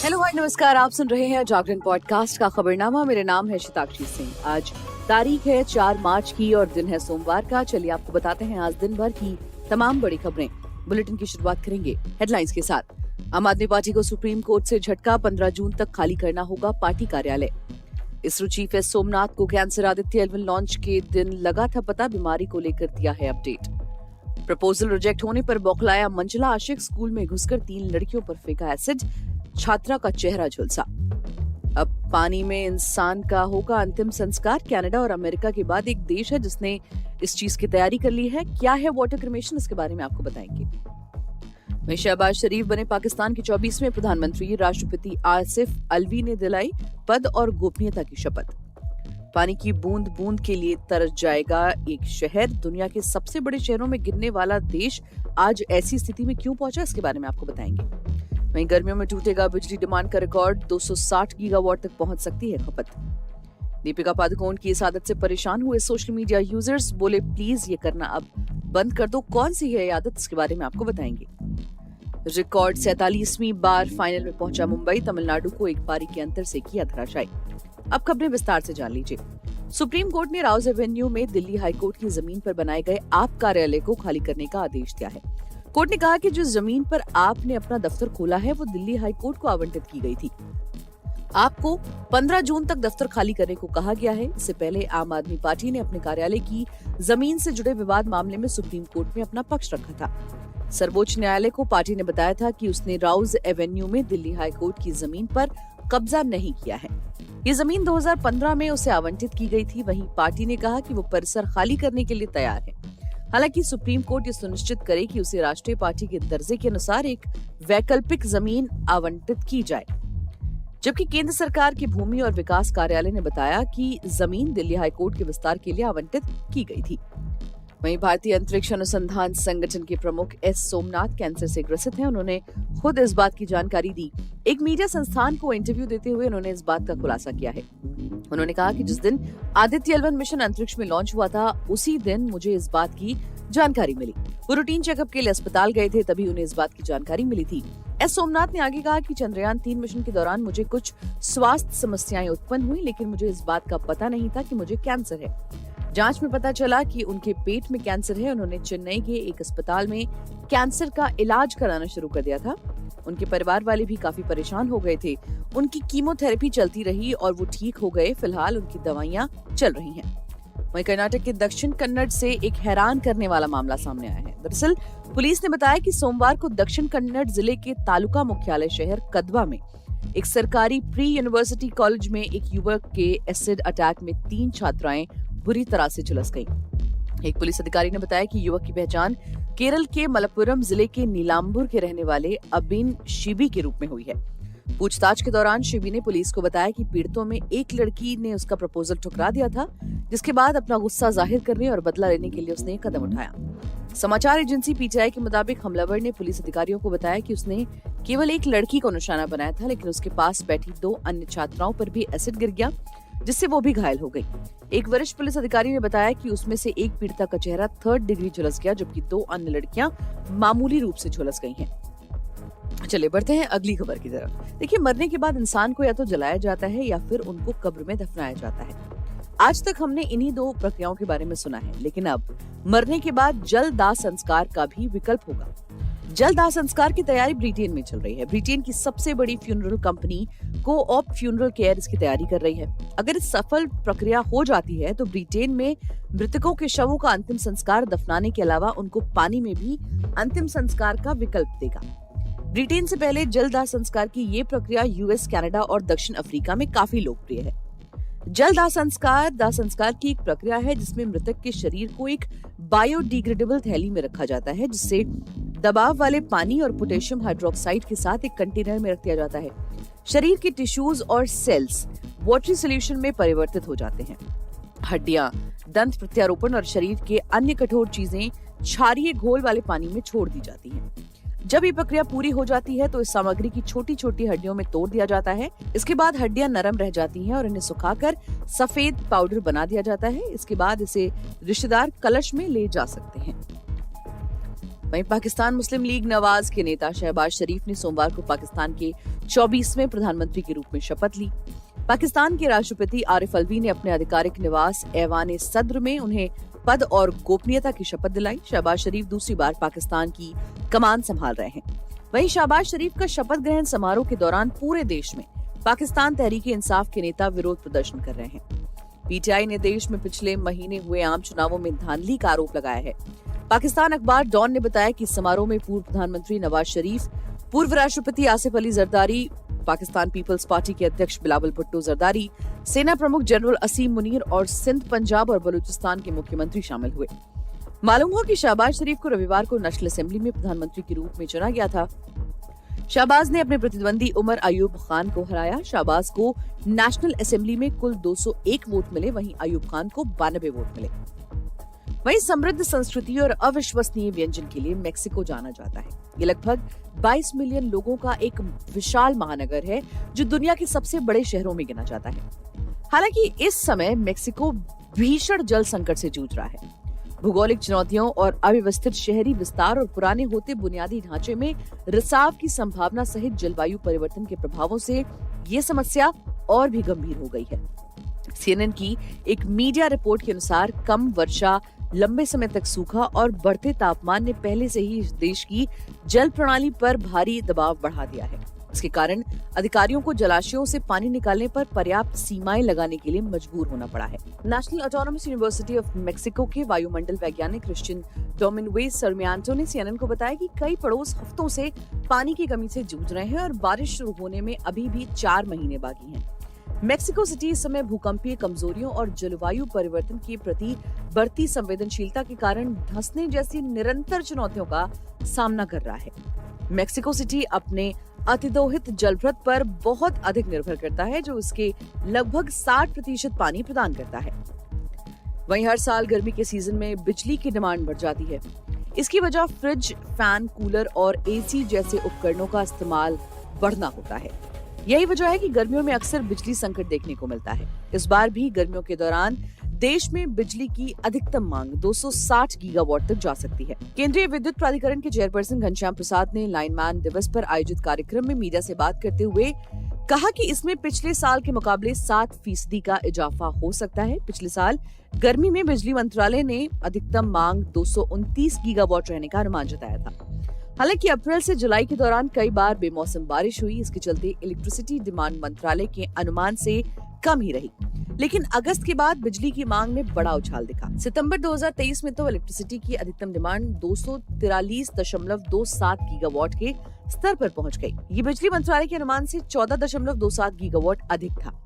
Hello hi नमस्कार, आप सुन रहे हैं जागरण पॉडकास्ट का खबरनामा। मेरे नाम है शताक्षी सिंह। आज तारीख है 4 मार्च की और दिन है सोमवार का। चलिए आपको बताते हैं आज दिन भर की तमाम बड़ी खबरें। बुलेटिन की शुरुआत करेंगे हेडलाइंस के साथ। आम आदमी पार्टी को सुप्रीम कोर्ट से झटका, 15 जून तक खाली करना होगा पार्टी कार्यालय। इसरो चीफ एस सोमनाथ को कैंसर। आदित्य L1 लॉन्च के दिन लगा था पता, बीमारी को लेकर दिया है अपडेट। प्रपोजल रिजेक्ट होने पर बौखलाया मंजुला आशिक। स्कूल में घुसकर 3 लड़कियों पर फेंका एसिड, छात्रा का चेहरा झुलसा। अब पानी में इंसान का होगा अंतिम संस्कार। कनाडा और अमेरिका के बाद एक देश है जिसने इस चीज की तैयारी कर ली है। क्या है वाटर क्रिमेशन, इसके बारे में आपको बताएंगे। वहीं शहबाज शरीफ बने पाकिस्तान के 24वें प्रधानमंत्री। राष्ट्रपति आसिफ अलवी ने दिलाई पद और गोपनीयता की शपथ। पानी की बूंद बूंद के लिए तरस जाएगा एक शहर। दुनिया के सबसे बड़े शहरों में गिनने वाला देश आज ऐसी स्थिति में क्यों पहुंचा, इसके बारे में आपको बताएंगे। वहीं गर्मियों में टूटेगा बिजली डिमांड का रिकॉर्ड, 260 गीगावाट तक पहुंच सकती है खपत। दीपिका पादुकोण की इस आदत से परेशान हुए सोशल मीडिया यूजर्स, बोले प्लीज ये करना अब बंद कर दो। कौन सी है ये आदत, इसके बारे में आपको बताएंगे। रिकॉर्ड 47वीं बार फाइनल में पहुंचा मुंबई। तमिलनाडु को एक पारी के अंतर से किया धराशायी। अब खबरें विस्तार से जान लीजिए। सुप्रीम कोर्ट ने राउज एवेन्यू में दिल्ली हाईकोर्ट की जमीन पर बनाए गए आप कार्यालय को खाली करने का आदेश दिया है। कोर्ट ने कहा कि जिस जमीन पर आपने अपना दफ्तर खोला है वो दिल्ली हाईकोर्ट को आवंटित की गई थी। आपको 15 जून तक दफ्तर खाली करने को कहा गया है। इससे पहले आम आदमी पार्टी ने अपने कार्यालय की जमीन से जुड़े विवाद मामले में सुप्रीम कोर्ट में अपना पक्ष रखा था। सर्वोच्च न्यायालय को पार्टी ने बताया था कि उसने राउज एवेन्यू में दिल्ली हाईकोर्ट की जमीन पर कब्जा नहीं किया है। ये जमीन 2015 में उसे आवंटित की गई थी। वहीं पार्टी ने कहा कि वो परिसर खाली करने के लिए तैयार है। हालांकि सुप्रीम कोर्ट ये सुनिश्चित करे कि उसे राष्ट्रीय पार्टी के दर्जे के अनुसार एक वैकल्पिक जमीन आवंटित की जाए। जबकि केंद्र सरकार के भूमि और विकास कार्यालय ने बताया कि जमीन दिल्ली हाईकोर्ट के विस्तार के लिए आवंटित की गई थी। वहीं भारतीय अंतरिक्ष अनुसंधान संगठन के प्रमुख एस सोमनाथ कैंसर से ग्रसित हैं। उन्होंने खुद इस बात की जानकारी दी। एक मीडिया संस्थान को इंटरव्यू देते हुए उन्होंने इस बात का खुलासा किया है। उन्होंने कहा कि जिस दिन आदित्य L1 मिशन अंतरिक्ष में लॉन्च हुआ था उसी दिन मुझे इस बात की जानकारी मिली। वो रूटीन चेकअप के लिए अस्पताल गए थे, तभी उन्हें इस बात की जानकारी मिली थी। एस सोमनाथ ने आगे कहा कि चंद्रयान 3 मिशन के दौरान मुझे कुछ स्वास्थ्य समस्याएं उत्पन्न हुई, लेकिन मुझे इस बात का पता नहीं था कि मुझे कैंसर है। जांच में पता चला कि उनके पेट में कैंसर है। उन्होंने चेन्नई के एक अस्पताल में कैंसर का इलाज कराना शुरू कर दिया था। उनके परिवार वाले भी काफी परेशान हो गए थे। उनकी कीमोथेरेपी चलती रही और वो ठीक हो गए। फिलहाल उनकी दवाइयां चल रही हैं। वहीं कर्नाटक के दक्षिण कन्नड़ से एक हैरान करने वाला मामला सामने आया है। दरअसल पुलिस ने बताया कि सोमवार को दक्षिण कन्नड़ जिले के तालुका मुख्यालय शहर कदवा में एक सरकारी प्री यूनिवर्सिटी कॉलेज में एक युवक के एसिड अटैक में 3 छात्राएं बुरी तरह से झुलस गईं। एक पुलिस अधिकारी ने बताया कि युवक की पहचान केरल के मलप्पुरम जिले के नीलांबूर के रहने वाले अबिन शिबी के रूप में हुई है। पूछताछ के दौरान शिबी ने पुलिस को बताया कि पीड़ितों में एक लड़की ने उसका प्रपोजल ठुकरा दिया था, जिसके बाद अपना गुस्सा जाहिर करने और बदला लेने के लिए उसने एक कदम उठाया। समाचार एजेंसी पीटीआई के मुताबिक हमलावर ने पुलिस अधिकारियों को बताया कि उसने केवल एक लड़की को निशाना बनाया था, लेकिन उसके पास बैठी 2 अन्य छात्राओं पर भी एसिड गिर गया, जिससे वो भी घायल हो गई। एक वरिष्ठ पुलिस अधिकारी ने बताया कि उसमें से एक पीड़िता का चेहरा 3rd डिग्री झुलस गया, जबकि 2 अन्य लड़कियां मामूली रूप से झुलस गई हैं। चलिए बढ़ते हैं अगली खबर की तरफ। देखिए, मरने के बाद इंसान को या तो जलाया जाता है या फिर उनको कब्र में दफनाया जाता है। आज तक हमने इन्हीं 2 प्रक्रियाओं के बारे में सुना है, लेकिन अब मरने के बाद जल दाह संस्कार का भी विकल्प होगा। जल दाह संस्कार की तैयारी ब्रिटेन में चल रही है। ब्रिटेन की सबसे बड़ी funeral company co-op funeral care इसकी तैयारी कर रही है। अगर इस सफल प्रक्रिया हो जाती है तो ब्रिटेन में मृतकों के शवों का अंतिम संस्कार दफनाने के अलावा उनको पानी में भी अंतिम संस्कार का विकल्प देगा। ब्रिटेन से पहले जल दाह संस्कार की ये प्रक्रिया यूएस, कनाडा और दक्षिण अफ्रीका में काफी लोकप्रिय है। जल दाह संस्कार की एक प्रक्रिया है जिसमें मृतक के शरीर को एक बायोडिग्रेडेबल थैली में रखा जाता है, जिससे दबाव वाले पानी और पोटेशियम हाइड्रोक्साइड के साथ एक कंटेनर में रख दिया जाता है। शरीर के टिश्यूज और सेल्स वाटरी सोल्यूशन में परिवर्तित हो जाते हैं। हड्डियां, दंत प्रत्यारोपण और शरीर के अन्य कठोर चीजें क्षारीय घोल वाले पानी में छोड़ दी जाती हैं। जब ये प्रक्रिया पूरी हो जाती है तो इस सामग्री की छोटी छोटी हड्डियों में तोड़ दिया जाता है। इसके बाद हड्डियां नरम रह जाती हैं और इन्हें सुखाकर सफेद पाउडर बना दिया जाता है। इसके बाद इसे रिश्तेदार कलश में ले जा सकते हैं। वहीं पाकिस्तान मुस्लिम लीग नवाज के नेता शहबाज शरीफ ने सोमवार को पाकिस्तान के 24वें प्रधानमंत्री के रूप में शपथ ली। पाकिस्तान के राष्ट्रपति आरिफ अलवी ने अपने आधिकारिक निवास ऐवान सद्र में उन्हें पद और गोपनीयता की शपथ दिलाई। शहबाज शरीफ दूसरी बार पाकिस्तान की कमान संभाल रहे हैं। वहीं शहबाज शरीफ का शपथ ग्रहण समारोह के दौरान पूरे देश में पाकिस्तान तहरीक इंसाफ के नेता विरोध प्रदर्शन कर रहे हैं। पीटीआई ने देश में पिछले महीने हुए आम चुनावों में धांधली का आरोप लगाया है। पाकिस्तान अखबार डॉन ने बताया कि समारोह में पूर्व प्रधानमंत्री नवाज शरीफ, पूर्व राष्ट्रपति आसिफ अली जरदारी, पाकिस्तान पीपल्स पार्टी के अध्यक्ष बिलावल भुट्टो जरदारी, सेना प्रमुख जनरल असीम मुनीर और सिंध, पंजाब और बलूचिस्तान के मुख्यमंत्री शामिल हुए। मालूम हुआ कि शहबाज शरीफ को रविवार को नेशनल असेंबली में प्रधानमंत्री के रूप में चुना गया था। शहबाज ने अपने प्रतिद्वंदी उमर अयूब खान को हराया। शहबाज को नेशनल असेंबली में कुल 201 वोट मिले, वहीं अयूब खान को 92 वोट मिले। वहीं समृद्ध संस्कृति और अविश्वसनीय व्यंजन के लिए मेक्सिको जाना जाता है। ये लगभग 22 मिलियन लोगों का एक विशाल महानगर है जो दुनिया के सबसे बड़े शहरों में गिना जाता है। हालांकि इस समय मेक्सिको भीषण जल संकट से जूझ रहा है। भौगोलिक चुनौतियों और अव्यवस्थित शहरी विस्तार और पुराने होते बुनियादी ढांचे में रिसाव की संभावना सहित जलवायु परिवर्तन के प्रभावों से ये समस्या और भी गंभीर हो गई है। सीएनएन की एक मीडिया रिपोर्ट के अनुसार कम वर्षा, लंबे समय तक सूखा और बढ़ते तापमान ने पहले से ही इस देश की जल प्रणाली पर भारी दबाव बढ़ा दिया है। इसके कारण अधिकारियों को जलाशयों से पानी निकालने पर पर्याप्त सीमाएं लगाने के लिए मजबूर होना पड़ा है। National autonomous university of Mexico के वायुमंडल वैज्ञानिक क्रिश्चियन डोमिनगुएज सर्मियांटो ने सीएनएन को बताया कि कई पड़ोस हफ्तों से पानी की कमी से जूझ रहे हैं और बारिश शुरू होने में अभी भी 4 महीने बाकी हैं। मेक्सिको सिटी इस समय भूकंपीय कमजोरियों और जलवायु परिवर्तन के प्रति बढ़ती संवेदनशीलता के कारण धंसने जैसी निरंतर चुनौतियों का सामना कर रहा है। मेक्सिको सिटी अपने अतिदोहित जलभृत पर बहुत अधिक निर्भर करता है, जो इसके लगभग 60% पानी प्रदान करता है। वहीं हर साल गर्मी के सीजन में बिजली की डिमांड बढ़ जाती है। इसकी वजह फ्रिज, फैन, कूलर और एसी जैसे उपकरणों का इस्तेमाल बढ़ना होता है। यही वजह है कि गर्मियों में अक्सर बिजली संकट देखने को मिलता है। इस बार भी गर्मियों के दौरान देश में बिजली की अधिकतम मांग 260 गीगावाट तक जा सकती है। केंद्रीय विद्युत प्राधिकरण के चेयरपर्सन घनश्याम प्रसाद ने लाइनमैन दिवस पर आयोजित कार्यक्रम में मीडिया से बात करते हुए कहा कि इसमें पिछले साल के मुकाबले 7% का इजाफा हो सकता है। पिछले साल गर्मी में बिजली मंत्रालय ने अधिकतम मांग 229 गीगावाट रहने का अनुमान जताया था। हालांकि अप्रैल से जुलाई के दौरान कई बार बेमौसम बारिश हुई। इसके चलते इलेक्ट्रिसिटी डिमांड मंत्रालय के अनुमान से कम ही रही, लेकिन अगस्त के बाद बिजली की मांग में बड़ा उछाल दिखा। सितंबर 2023 में तो इलेक्ट्रिसिटी की अधिकतम डिमांड 243.27 गीगावाट के स्तर पर पहुंच गई। ये बिजली मंत्रालय के अनुमान से 14.27 गीगावाट अधिक था।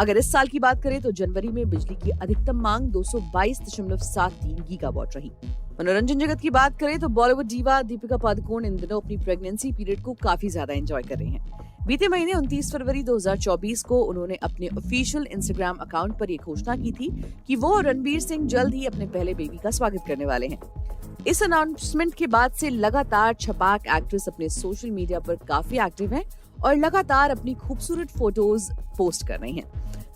अगर इस साल की बात करें तो जनवरी में बिजली की अधिकतम मांग 222.73 गीगावाट रही। मनोरंजन जगत की बात करें तो बॉलीवुड डीवा दीपिका पादुकोण इन दिनों अपनी प्रेगनेंसी पीरियड को काफी ज्यादा एंजॉय कर रही हैं। बीते महीने 29 फरवरी 2024 को उन्होंने अपने ऑफिशियल इंस्टाग्राम अकाउंट पर यह घोषणा की थी कि वो रणवीर सिंह जल्द ही अपने पहले बेबी का स्वागत करने वाले हैं। इस अनाउंसमेंट के बाद से लगातार छपाक एक्ट्रेस अपने सोशल मीडिया पर काफी एक्टिव हैं और लगातार अपनी खूबसूरत फोटोज पोस्ट कर रही हैं।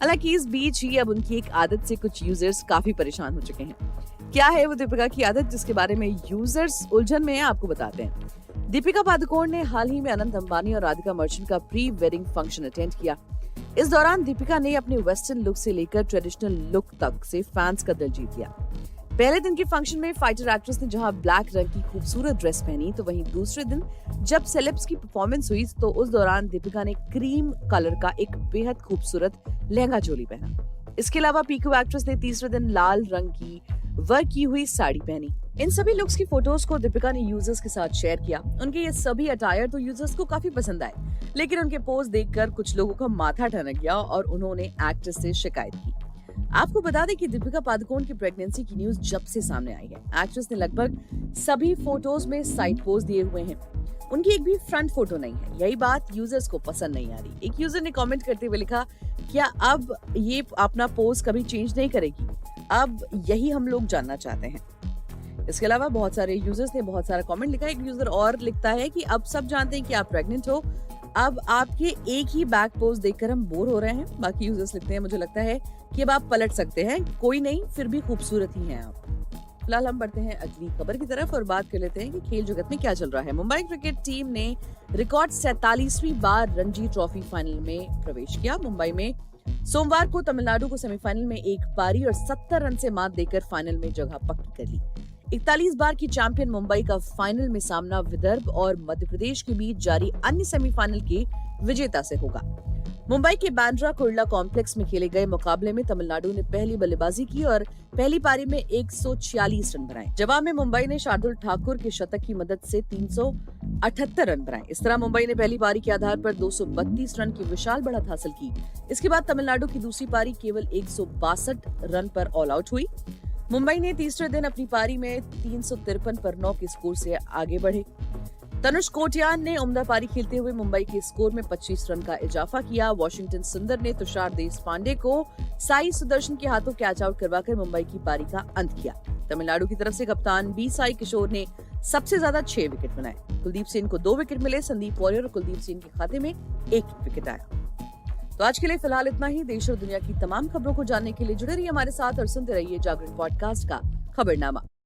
हालांकि इस बीच ही अब उनकी एक आदत से कुछ यूजर्स काफी परेशान हो चुके हैं। क्या है वो दीपिका की आदत जिसके बारे में यूजर्स उलझन में है, आपको बताते हैं। दीपिका पादुकोण ने हाल ही में अनंत अंबानी और राधिका मर्चेंट का प्री वेडिंग फंक्शन अटेंड किया। इस दौरान दीपिका ने अपने वेस्टर्न लुक से लेकर ट्रेडिशनल लुक तक से फैंस का दिल जीत लिया। पहले दिन के फंक्शन में फाइटर एक्ट्रेस ने जहां ब्लैक रंग की खूबसूरत ड्रेस पहनी, तो वहीं दूसरे दिन जब सेलेब्स की परफॉर्मेंस हुई तो उस दौरान दीपिका ने क्रीम कलर का एक बेहद खूबसूरत लहंगा चोली पहना। इसके अलावा पीकू एक्ट्रेस ने तीसरे दिन लाल रंग की वर्क की हुई साड़ी पहनी। इन सभी लुक्स की फोटोज को दीपिका ने यूजर्स के साथ शेयर किया। उनके ये सभी अटायर तो यूजर्स को काफी पसंद आए, लेकिन उनके पोस्ट देखकर कुछ लोगों का माथा ठनक गया और उन्होंने एक्ट्रेस से शिकायत की। आपको बता दें कि दीपिका पादुकोण की प्रेगनेंसी की न्यूज जब से सामने आई है, एक्ट्रेस ने लगभग सभी फोटोज में साइड पोज दिए हुए हैं। उनकी एक भी फ्रंट फोटो नहीं है। यही बात यूजर्स को पसंद नहीं आ रही। एक यूजर ने कमेंट करते हुए लिखा, क्या अब ये अपना पोज कभी चेंज नहीं करेगी? अब यही हम लोग जानना चाहते हैं। इसके अलावा बहुत सारे यूजर्स ने बहुत सारा कमेंट लिखा। एक यूजर और लिखता है कि अब सब जानते हैं कि आप प्रेग्नेंट हो, अब आपके एक ही बैक पोज देखकर हम बोर हो रहे हैं। बाकी यूजर्स लिखते हैं, मुझे लगता है कि अब आप पलट सकते हैं, कोई नहीं, फिर भी खूबसूरत ही हैं आप। फिलहाल हम बढ़ते हैं अगली खबर की तरफ और बात कर लेते हैं कि खेल जगत में क्या चल रहा है। मुंबई क्रिकेट टीम ने रिकॉर्ड 47वीं बार रणजी ट्रॉफी फाइनल में प्रवेश किया। मुंबई में सोमवार को तमिलनाडु को सेमीफाइनल में एक पारी और 70 रन से मात देकर फाइनल में जगह पक्की कर ली। 41 बार की चैंपियन मुंबई का फाइनल में सामना विदर्भ और मध्य प्रदेश के बीच जारी अन्य सेमीफाइनल के विजेता से होगा। मुंबई के बांद्रा कुर्ला कॉम्प्लेक्स में खेले गए मुकाबले में तमिलनाडु ने पहली बल्लेबाजी की और पहली पारी में 146 रन बनाए। जवाब में मुंबई ने शार्दुल ठाकुर के शतक की मदद से 378 रन बनाए। इस तरह मुंबई ने पहली पारी के आधार पर 232 रन की विशाल बढ़त हासिल की। इसके बाद तमिलनाडु की दूसरी पारी केवल 162 रन पर ऑल आउट हुई। मुंबई ने तीसरे दिन अपनी पारी में 353 पर 9 के स्कोर से आगे बढ़े। तनुष कोटियान ने उम्दा पारी खेलते हुए मुंबई के स्कोर में 25 रन का इजाफा किया। वॉशिंगटन सुंदर ने तुषार देशपांडे को साई सुदर्शन के हाथों कैच आउट करवाकर मुंबई की पारी का अंत किया। तमिलनाडु की तरफ से कप्तान बी साई किशोर ने सबसे ज्यादा 6 विकेट बनाए। कुलदीप सेन को 2 विकेट मिले। संदीप वॉरियर और कुलदीप सेन के खाते में 1 विकेट आया। तो आज के लिए फिलहाल इतना ही। देश और दुनिया की तमाम खबरों को जानने के लिए जुड़े रहिए हमारे साथ और सुनते रहिए जागरण पॉडकास्ट का खबरनामा।